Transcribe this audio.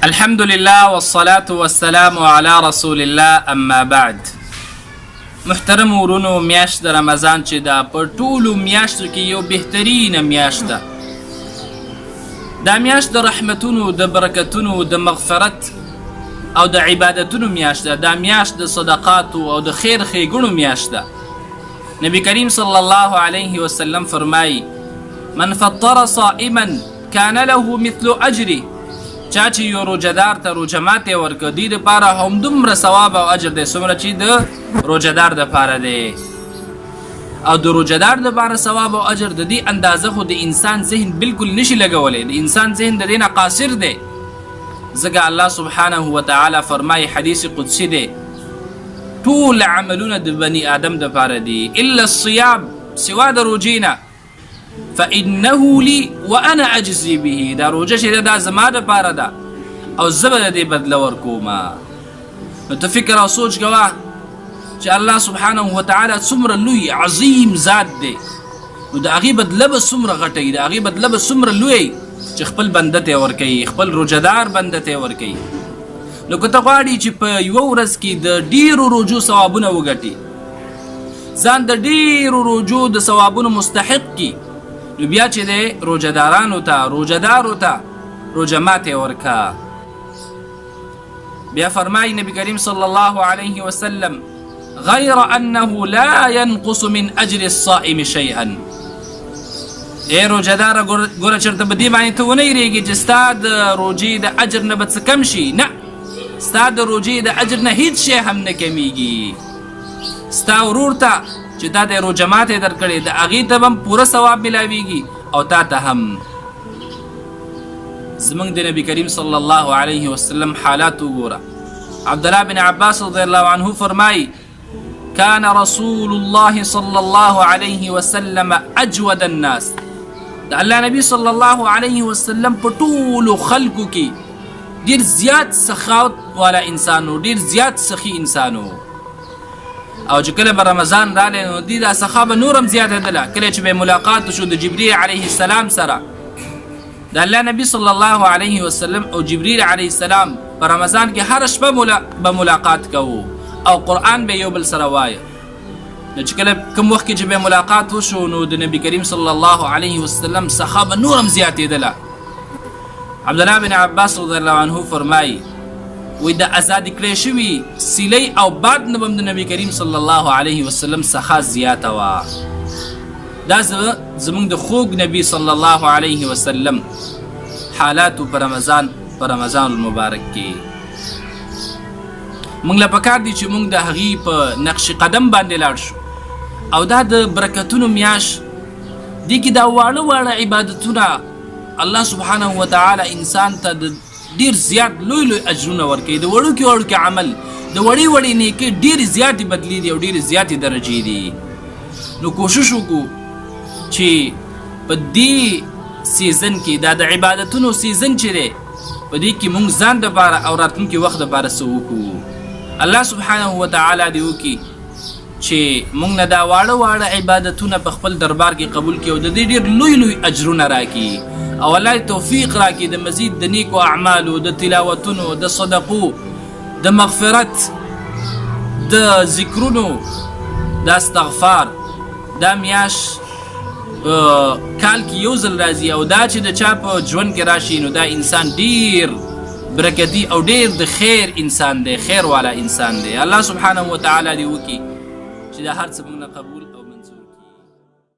الحمد لله والصلاة والسلام على رسول الله اما بعد. محترم ورونو، میاشت د رمضان چې دا په ټولو میاشتو کې یو بهترینه میاشت ده. دا میاشت د رحمتونو، د برکتونو، د مغفرت او د عبادتونو میاشت ده. دا میاشت د صدقاتو او د خیر ښېګڼو میاشت ده. نبی کریم صلی الله علیه وسلم فرمایي: من فطر صائما کان له مثل اجره. چا چې یو روجهدار ته روجه ماتې ورکړه، دوی دپاره همدومره ثواب او اجر دی څومره چې د روجهدار دپاره دی. او د روجهدار دپاره ثواب او اجر د دې اندازه خو د انسان ذهن بالکل نشي لګولی. د انسان ذهن د دې نه قاصر دی. ځکه الله سبحانه وتعالی فرمایي، حدیث قدسي دی، ټول عملونه د بني آدم دپاره دي الا الصيام، سوا د روجې نه. فإنه لي وأنا أجزي به. دا روجه چې دا زما دپاره ده او زه به د دې بدله ورکومه. نو ته فکر او سوچ کوه چې الله سبحانه وتعالی څومره لوی عظیم ذات دی، نو د هغې بدله به څومره غټه وي، د هغې بدله به څومره لوی چې خپل بنده ته یې ورکوي، خپل روجهدار بنده ته یې ورکوي. نو که ته غواړې چې په یوه ورځ کې د ډېرو روجو ثوابونه وګټي، ځان د ډېرو روجو د ثوابونو مستحق کي، نو بیا چې دی روجهدارانو ته، روجهدارو ته روجه ماتې ورکه. بیا فرمایي نبی کریم صلی الله علیه وسلم: غیر انه لا ينقص من اجر الصائم شیئا. ای روجهداره، ګوره چېرته په دې باندې ته ونه یېرېږې چې ستا د روجې د اجر نه به څه کم شي. نه، ستا د روجې د اجر نه هیڅ شی هم نه کمیږي. ستا ورور ته چې تا ته روجه ماتې درکړې، د هغې ته به هم پوره ثواب میلاویږي او تا ته هم. زموږ د نبی کریم صلی الله علیه وسلم حالات وګوره. عبدالله بن عباس رضی الله عنه فرمایي: كان رسول الله صلی الله علیه وسلم اجود الناس. د الله نبی صلی الله علیه وسلم په ټولو خلکو کې ډېر زیات سخاوت والا انسان و، ډېر زیات سخي انسان و. او چې کله به رمضان رالی، نو دې دا سخا به نور هم زیاتېدله. کله چې به ملاقات وشو د جبریل علیه السلام سره، د الله نبی صلی الله علیه وسلم او جبریل علیه السلام په رمضان کې هره شپه به ملاقات کوو او قرآن به یو بل سره وایه. نو چې کله کوم وخت کې چې به ملاقات وشو، نو د نبی کریم صلی الله علیه وسلم سخا به نور هم زیاتېدله. عبدالله بن عباس رضی الله عنه فرمایي: وی د ازادي کړی شوي سیلۍ او باد نه به هم د نبی کریم صلی الله علیه وسلم څخه زیاته وه. دا زموږ د خوږ نبی صلی الله علیه وسلم حالاتو په رمضان المبارک کې. موږ له پکار دي چې موږ د هغې په نقش قدم باندې لاړ شو. او دا د برکتونو میاشت دې کې دا واړه واړه عبادتونه الله سبحانه وتعالی انسان ته د ډیر زیات لوی لوی اجرونه ورکوي. د وړوکي وړوکي عمل، د وړې وړې نیکۍ ډېرې زیاتې بدلې دي او ډېرې زیاتې درجې دي. نو کوشش وکړو چې په دې سیزن کې، دا د عبادتونو سیزن چې دی، په دې کې موږ ځان دپاره او راتلونکي وخت دپاره څه وکړو. الله سبحانه وتعالی دې وکړي چې موږ نه دا واړه واړه عبادتونه په خپل دربار کې قبول کړي او د دې ډېر لوی لوی اجرونه راکړي. او الله توفیق راکړي د مزید د نیکو اعمالو، د تلاوتونو، د صدقو، د مغفرت، د ذکرونو، د استغفار. دا میاش کال کې یو ځل راځي او دا چې د چا په ژوند کې راشي، نو دا انسان ډیر برکتي او ډیر د خیر انسان دی، خیر والا انسان دی. الله سبحانه وتعالی دې وکړي چې دا هر څه موږ نه قبول او